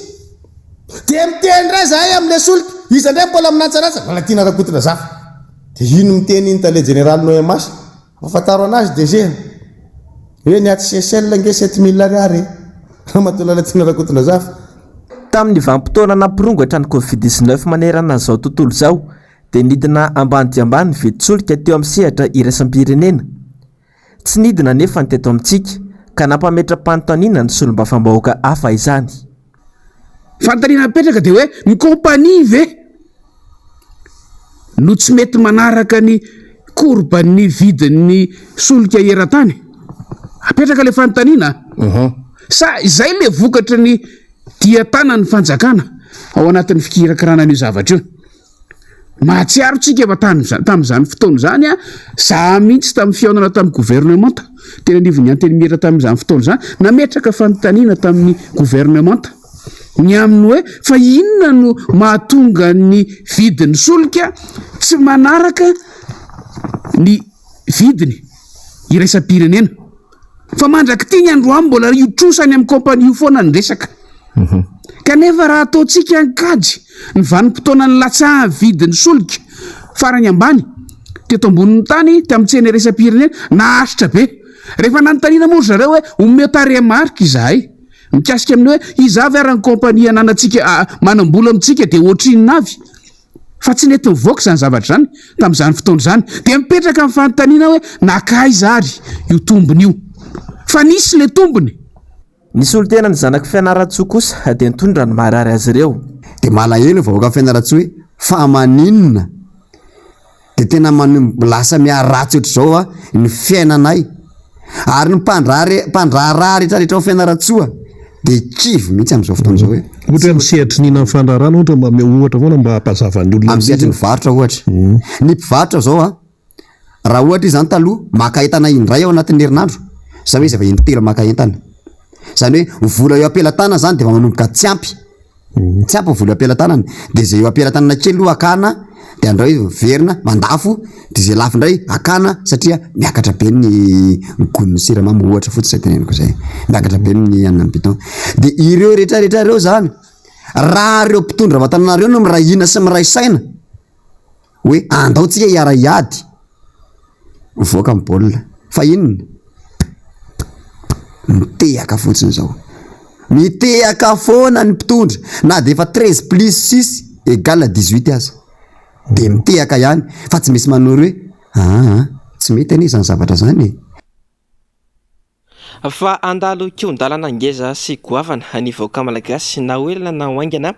Dia miteny ndray zahay amin'ilay solika. Iza indray mbola amin'antsanatsa Lalatina Rakototra Zafy. Dia ino miteny iny tale général OMH? Afantaro anazy DG. Hoe ny aty CSL nge 7000 ariary. Ramatoa Lalatina Rakototra Zafy. Tamin'ny vanim-potoana nampirongatra ny Covid-19 manerana izao tontolo izao dia nidina ambany dia ambany ny viditsolika teo amin'ny sehatra iraisam-pirenena. Tsy nidina nefa ny teto amintsika ka nampametra-panontaniana ny solombavambahoaka hafa izany. Fanontaniana mipetraka dia hoe ny kompania ve no tsy mety manaraka ny korban'ny vidin'ny solika eran-tany? Apetraka ilay fanontaniana. Sa izay le vokatra ny dia-tana ny fanjakana ao anatin'ny fikirakarana an'io zavatra io. Mahatsiaro tsika efa tamin'izany fotoana izany za mihitsy tamin'ny fihaonana tamin'ny gouvernemanta tena anivon'ny antenimera tamin'izany fotoana izany nametraka fanontaniana tamin'ny gouvernemanta ny aminy hoe fa inona no mahatonga ny vidin'ny solika tsy manaraka ny vidiny iraisam-pirenena. Fa mandraky ty ny androany mbola itrosany amin'ny kompania io foana ny resaka. Kanefa raha ataontsika ankajy ny vanim-potoana ny latsaha vidin'ny solika farany ambany teto ambonin'ny tany tamin'ny tsena iraisam-pirenena naharitra be rehefa nanontaniana moa zareo hoe ometaria marika izahay mikasika amin'ny hoe izavy arany kompania nanantsika manam-bola amintsika de ohatrinina avy fa tsy nety mivoaka zany zavatra zany tamin'izany fotoana zany de mipetraka amin'ny fanontaniana hoe nakaiza ary io tombony io fa nisy le tombony. Nisy olo tena ny zanaky Fianaratsoa kosa de nitondra ny marary azy ireo de malahelo vahoaka Fianaratsoa hoe fa maninona de tena lasa miara ratsy ohatr'izao ny fiainanay ary ny mpandraharaha rehetrarehetra ao Fianaratsoa de kivy mihitsy am'izao fotoana zao hoe ohatra misehatra nina ny fandraharana ohatra foana mba hampazavany olona am'sehatra ny varotra ohatra ny mpivarotra zao raha ohatra izany taloha maka entana indray ao anatin'ny herinandro zany hoe izy efa intelo maka entana zany hoe vola eo ampelantanana zany de efa manomboka tsy ampy vola eo ampelantanana de zay eo ampelantanana kely aloha akana de andray verina mandafo de zay lafo indray akana satria miakatra be ny gon'ny siramamy ohatra fotsy zay teneniko zay miakatra be ny anina biton de ireo rehetrarehetra reo zany raha reo mpitondra vatananareo no mirahina sy miray saina hoe andaotsika hiara iady voaka amin'ny baolina fa inona mitehaka fotsiny zao mitehaka foana ny mpitondra na de efa 13 plus 6 égale 18 aza de mitehaka ihany fa tsy misy manoro hoe tsy mety anie zany zavatra zany fa andalo keon-dalana ngeza sy goavana ny vahoaka malagasy na oelana na oaingana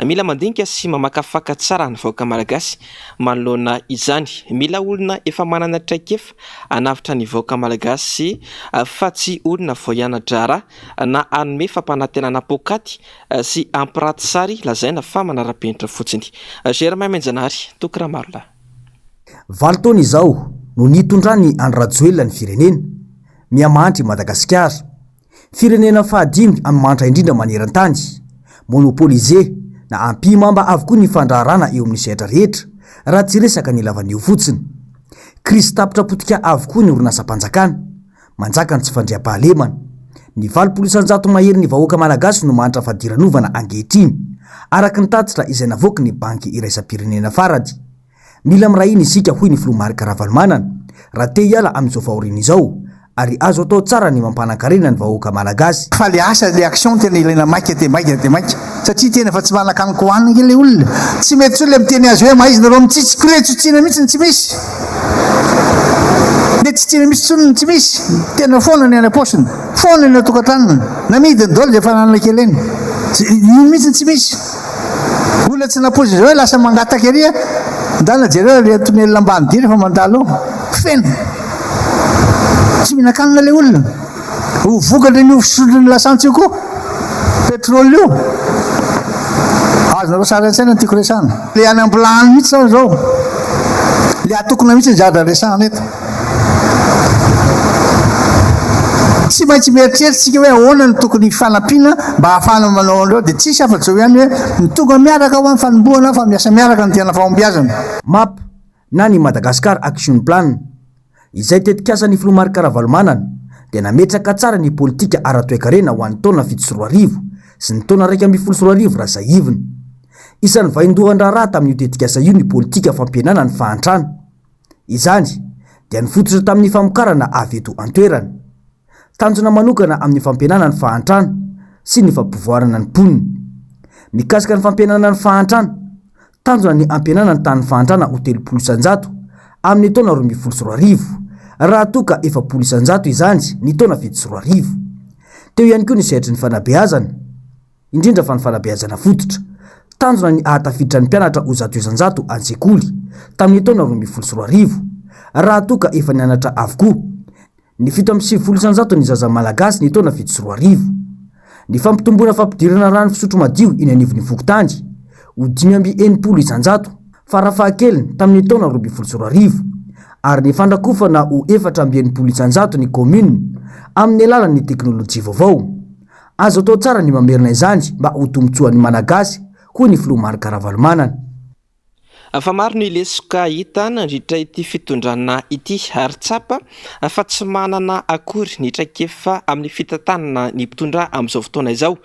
mila mandinika sy mamakafaka tsara ny vahoaka malagasy manoloana izany mila olona efa manana traikefa anavitra ny vahoaka malagasy fa tsy olona voianadrara na anome fampanantenana pokaty sy ampiraty sary lazaina fa manara-penitra fotsiny. Germain Menjanary tokora marola valo taona izao no nitondrany Andry Rajoelina ny firenena miamantry Madagasikara firenena fahadimy amin'ny mantra indrindra maneran-tany monopolize na ampimamba avokoa ny fandraharana eo amin'ny sehatra rehetra raha tsy resaka ny lavanio fotsiny krisy tapitra potika avokoa ny orinasa-panjakana manjaka ny tsy fandriam-pahalemana ny 900 mahery ny vahoaka malagasy no mantra fadiran'ovana angehitriny araka ny tatitra izay navoaka ny banky iraisam-pirenena farady mila mirahina isika hoy ny Filoha Marika Ravalomanana raha te hiala amin'izao fahoriana izao ary azo atao tsara ny mampanan-karena ny vahoaka malagasy fa le asa le action tena ilaina maika de maika satria tena fa tsy manan-kaniko hoanina le olona tsy mety tsolo le miteny azy hoe maizy nareo mitsitsiko le tsotsina mihitsy ny tsy misy le tsitsina misy tsonony tsy misy tena foana ny any aposiny foana ny atokantranony namidy ny dolo de efa nanana kely eny ino mihitsy ny tsy misy olona tsy napozy zao hoe lasa mangataka ery ndalina jereo le tonelina ambany dia rehefa mandalo fena tsy mihinan-kanina le olona ho vokatra ny ofisotron'ny lasantsy io koa petrôly io azonareo sara an-tsaina ny tiako resana le any ambolany mihitsy sao zao le atokona mihitsy ny zadra resana eto tsy maintsy mieritreritsika hoe ahoana ny tokony fanampiana mba hahafana manao andreo de tsisy afa zao ihany hoe mitonga miaraka ho amin'ny fanomboana fa miasa miaraka ny tena fahombiazana map na ny Madagasikara action plan izay tetikasa ny Filoha Marika Ravalomanana dia nametraka tsara ny politika ara-toekarena ho an'ny taona 7 sy ny taona 1 raha zaivina isan'ny vaindohan-draharaha tamin'io tetikasa io ny politika fampihenana ny fahantrana izany dia nifototra tamin'ny famokarana avy eto an-toerana tanjona manokana amin'ny fampihenana ny fahantrana sy ny fampivoarana ny mponina mikasika ny fampihenana ny fahantrana tanjona ny ampihenana ny tany fahantrana ho 300 amin'ny taona 2012 raha toka 400 izany ny taona 7 teo ihany koa ny sehatra ny fanabeazana indrindra fa ny fanabeazana fototra tanjona ny ahatafiditra ny mpianatra ho 100 an-tsekoly tamin'ny taona 2012 raha toka efa nianatra avokoa ny 700 ny zaza malagasy ny taona 7 ny fampitomboana fampidirana rano fisotro madio iny anivon'ny fokontany ho 500 farafahakeliny tamin'ny taona 2012 ary ny fandrakofana ho 400 ny commune amin'ny alalan'ny teknôlôjia vaovao azo atao tsara ny mamerina izany mba ho tombotsoan'ny malagasy hoy ny Filoha Marika Ravalomanana fa maro no ilesoka hita nandritra ity fitondrana ity ary tsapa fa tsy manana akory nitraikefa amin'ny fitantanana ny mpitondra amin'izao fotoana izao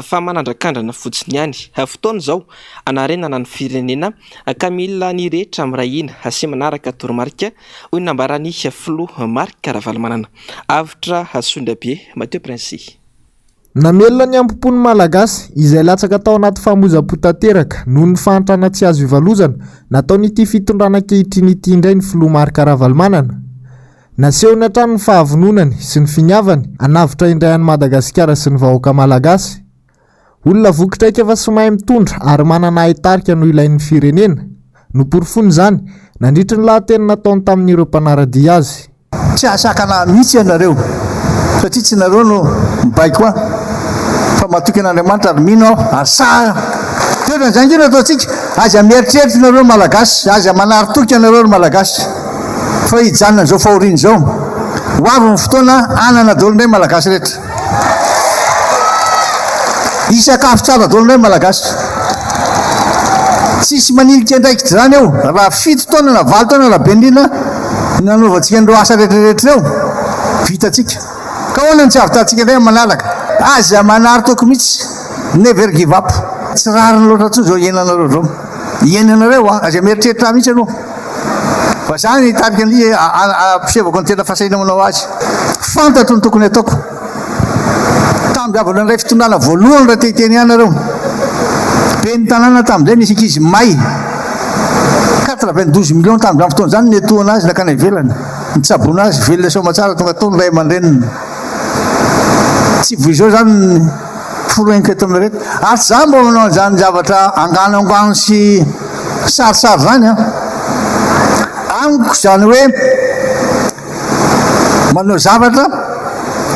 fa manandrakandrana fotsiny ihany. Fotoana izao anarenana ny firenena ka mila ny rehetra amin'irahina sy manaraka toromarika hoy nambarany filoha Marc Ravalomanana. Avitra Sondrabe, Mathieu Prince. Namelona ny ampopony malagasy izay latsaka tao anaty famozam-potanteraka noho ny fahantrana tsy azo ivalozana nataon'ity fitondrana ankehitriny ity indray ny filoha Marc Ravalomanana. Naseho ny hatrany ny fahavononany sy ny finiavany anavitra indray an'i Madagasikara sy ny vahoaka malagasy. Olona vokitraika efa sy mahay mitondra ary manana haitarika no ilain'ny firenena. No porofony izany nandritry ny lahateny nataony tamin'ireo mpanaradia azy. Tsy asakana mihitsy ianareo satria tsy nareo no mibaiko koa fa matoky an'Andriamanitra ary mino aho ary sa toerana izany kino ataontsika aza mieritreritra nareo malagasy, aza manaritoky anareo ry malagasy fa hijanona izao fahoriana izao ho avy ny fotoana anana daholo indray malagasy rehetra, hisakafo tsara daholo indray malagasy, tsisy manilika ndraikitra izany eo raha 7 taona na 8 taona raha bendrina nanaovantsika an'ireo asa rehetrarehetra eo vitatsika ka hoana ny tsy avitantsika indray manaraka aza manaritoky mihitsy, never give up. Tsy rariny loatra tso zao ienanareo zao, ienanareo aza mieritreritra mihitsy anao fa zany tarika ny ampisevako ny tena fahasaina manao azy. Fantatro ny tokony ataoko tambiavana indray fitondrana voalohany raha tehiteny ianareo be ny tanàna tamin'izay nisy ankizy may 92 millions tamin'izany fotoana izany ny etoana azy nakany ivelany nitsabona azy velona somatsara tonga taony ray aman-dreniny tsy voizao zany foroeniko eto amin'ny rehetra ary tsy zany mba manao an'izany zavatra angano sy sarisary zany amiko zany hoe manao zavatra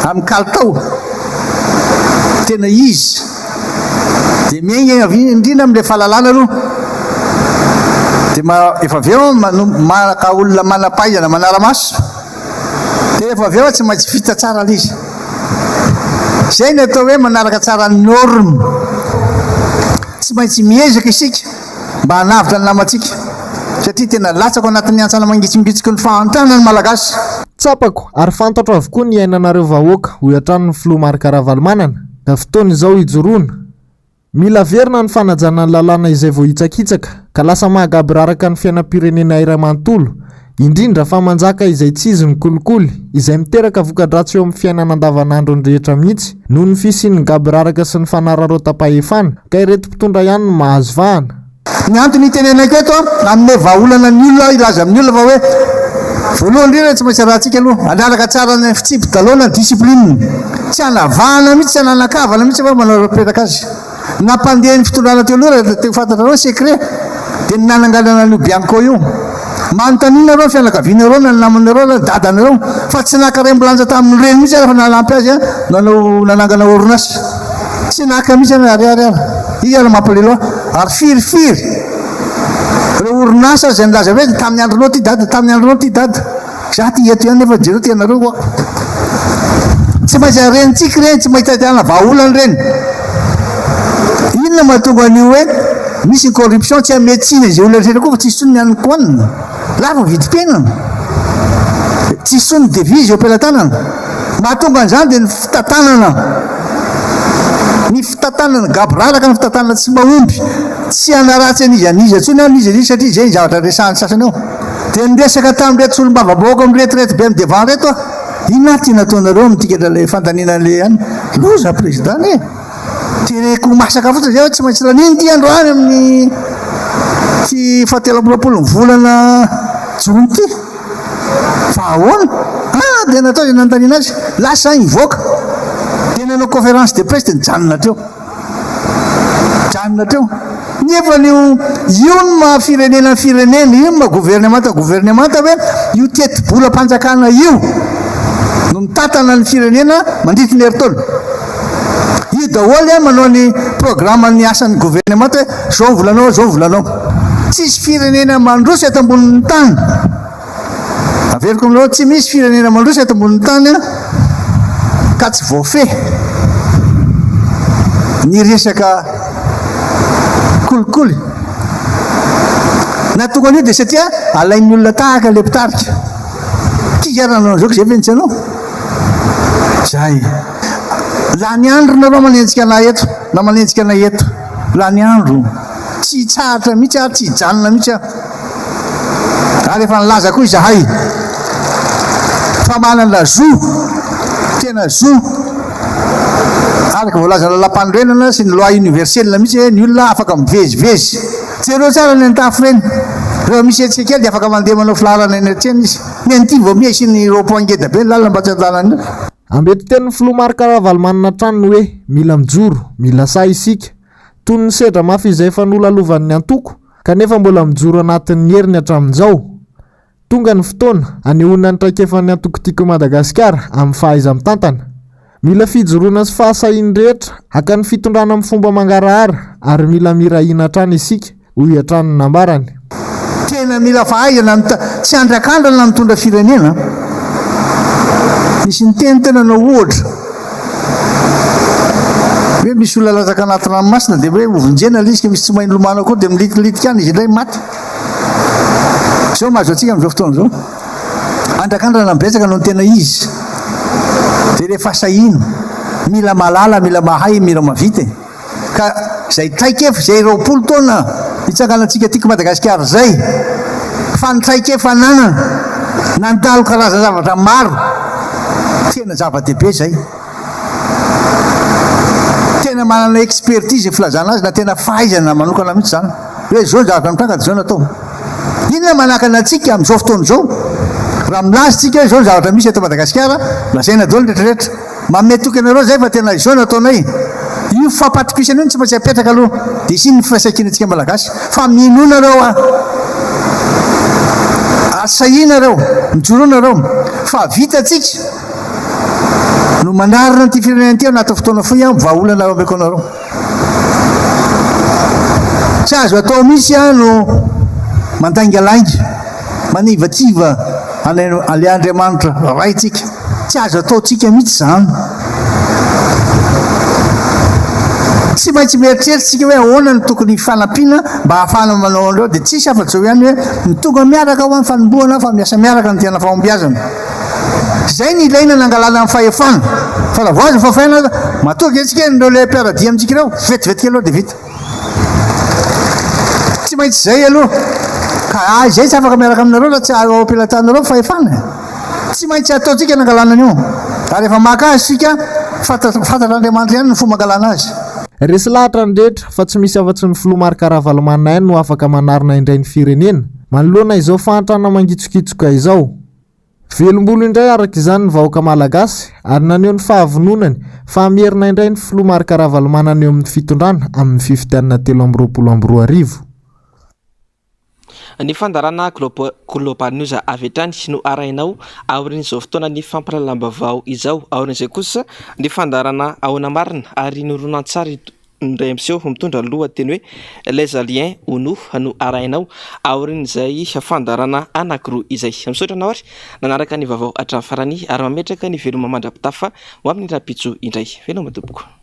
amin'ny kalitao tena izy dia miaigna indrindra amin'ilay fahalalana aloha dia efa avy eo manaka olona manam-pahaizana manara-maso dia efa avy eo tsy maintsy vita tsara ilay izy. Zay ny atao hoe manaraka tsara ny norme, tsy maintsy miezaka isika mba hanavitra ny namantsika satria tena latsako anatin'ny antsana mangitsimbitsiky ny fahantrana ny malagasy. Tsapako ary fantatro avokoa ny ainanareo vahoaka ho antranony filoha Marc Ravalomanana da fotoana izao hijoroana. Mila verina ny fanajana ny lalàna izay vao hitsakitsaka ka lasa mahagaby raraka ny fiainam-pirenena iray manontolo, indrindra fa manjaka izay tsy izy ny kolikoly izay miteraka voka-dratsy eo amin'ny fiainana andavanandro ny rehetra mihitsy noho ny fisian'ny gaby raraka sy ny fanararao-tapahefana ka ireto mpitondra ihany no mahazo vahana. Ny antony itenenako eto amin'ny vahaolana ny olona ilaza amin'ny olona fa hoe voalohany indrindra tsy maintsy rahantsika aloha anaraka tsara ny fitsipy-dalaona ny discipline, tsy hanavahana mihitsy, tsy hananakavana mihitsy fa manao repetaka azy. Nampandeha ny fitondrana teo aloha raha teo fantatrareo secret dia ny nanangalana an'io Bianco io manontaniana reo fianakavianareo na ny namanareo na dadanareo fa tsy naka rembolanja tamin'ny reny mihitsy rehefa nalampy azy nanao nanangana orinasa tsy naka mihitsy ariary i ala mampalelo ary firifiry reo orinasa zay nilaza hoe tamin'ny andronao ty dada, tamin'ny andronao ty dada za ty eto ihany nefa jereo ty anareo koa tsy maintsy arenitsika reny, tsy mahita tiana vahaolany reny. Inona mahatonga an'io hoe misy ny corruption tsy ametsina izay olona rehetra koa fa tsisy tsony ny an'ny koanina lava vidim-piainana, tsisy tsony ny devise eo am-pelantanana. Mahatonga an'izany dia ny fitantanana gaby raraka ny fitantanana tsy mahomby, tsy hanaratsy an'izy antsony an'izy satria zay ny zavatra resahany sasany eo. Dia niresaka tamin'reto sy olombavabahoko amin'retroreto be amin'ny devan reto inona ty nataonareo amin'tikatra ilay fantaninan'ilay any loza président e tereko masaka fotsiny zay hoe tsy maintsy raniny ty andro any amin'ny ty 17 volana jony ty fa ahoana dia natao zay nanontaniana azy lasa hivoaka dia nanao conférence de presse dia nijanona teo nefa io no mahafirenena ny firenena, io ma gouvernemanta hoe io teti-bolam-panjakana io no mitatana ny firenena mandritra ny heritaona. Io daholo manao ny programme ny asan'ny gouvernemanta hoe zao volanao, zao volanao. Tsisy firenena mandroso eto ambonin'ny tany. Averiko aminao tsy misy firenena mandroso eto ambonin'ny tany ka tsy voafehy ny resaka kolikoly natoko an'io dia satria alain'ny olona tahaka le mpitarika kizaranao zao zay venitsanao zay la ny andro nareo manenjika anay eto na manenjika anay eto la ny andro tsy tsahatra mihitsy ary tsy hijanona mihitsy ary efa nilaza koa izahay fa manana zo tena zo araka voalazana lam-panorenana sy ny loi universel mihitsy hoe ny olona afaka mivezivezy jereo tsara ny antafo reny reo misy etsika kely dia afaka mandeha manao filarana eny atreny izy ny an'ity vao miesy ny roapongeda be ny lalana mba tsy an-dalana io ambety tenin'ny filoha Markaravaly tranony hoe mila mijoro mila sa isika toy ny sedra mafy izay fanoloalovan'ny antoko kanefa mbola mijoro anatin'ny heriny hatramin'izao tonga ny fotoana anehoana ny traikefan'ny antoko tiako Madagasikara amin'ny fahaiza mitantana mila fijoroana sy fahasahiany rehetra haka ny fitondrana amin'ny fomba mangarahara ary mila mirahina hatrany isika hoy hatrany nambarany tena mila fahaizana tsy andrak'andrana mitondra firenena misy ny teny tena nao ohatra hoe misy olona lazaka anaty ranomasina dia hoe ovonjena le izy ka misy tsy mainy lomano koa dia militilitika any izy indray maty zao mahazo atsika amin'izao fotoana zao andrak'andrana mibetsaka no ny tena izy dia rehefa sahino mila malala mila mahay mila mavita ka zay traikefa zay 20 taona hitsanganantsika tiako Madagasikara zay fa ny traikefa nanana nandalo karazana zavatra maro tena zava-dehibe zay tena manana expertise filazana azy na tena fahaizana manokana mihitsy zany hoe zao zavatra mitranga dia zao natao inona manakana atsika amin'izao fotoana zao raha milazitsika zao zavatra misy eto Madagasikara lazaina daholo rehetrarehetra mametoky anareo zay fa tena izao nataonay io fampatokoisana io tsy maintsy apetraka aloha dia isiny ny fisakinantsika malagasy fa minonareo asahina reo mijorona reo fa vitatsika no manarina ty firenena ty anaty fotoana foy vaolana ameko anareo tsy azo atao misy no mandangalangy manivatsiva ale Andriamanitra raitsika tsy azo ataotsika mihitsy zany tsy maintsy mieritreritsika hoe ahoana ny tokony fanampiana mba hahafana manao an'ireo dia tsisy afa-tsy zao ihany hoe mitonga miaraka ho amin'ny fanomboana fa miasa miaraka ny tena fahombiazana zay ny ilaina nangalana amin'ny fahefana fa raha voazy fafaina matoky antsika nireo le mpiaradia amintsika ireo vetivetika aloha dia vita tsy maintsy zay aloha ka zay tsy afaka miaraka aminareo raha tsy ampilatanareo fahefana tsy maintsy ataotsika nangalana an'io ary efa maka azy sika fantatr'Andriamanitra ihany ny fomba mangalana azy resy lahatra ny rehetra fa tsy misy afa-tsy ny filoha Markaravaly no afaka manarina indray ny firenena manoloana izao fahantrana mangitsokitsoka izao velombolo indray araka izany ny vahoaka malagasy ary naneho ny fahavononany fa mierina indray ny filoha Markaravaly eo amin'ny fitondrana amin'ny fifidianana 320 ny fandarana Global News avy hatrany no arainao aorin'izao fotoana ny fampiralam-bavao izao aorin'izay kosa ny fandarana ahoana marina ary noronan-tsary ndray amseho mitondra lohateny hoe les aliens ono no arainao aorin'izay fandarana anankiroa izay misaotra anao ary nanaraka ny vavao hatramin'ny farany ary mametraka ny veloma mandrapitafa ho amin'ny rapitso indray veloma tompoko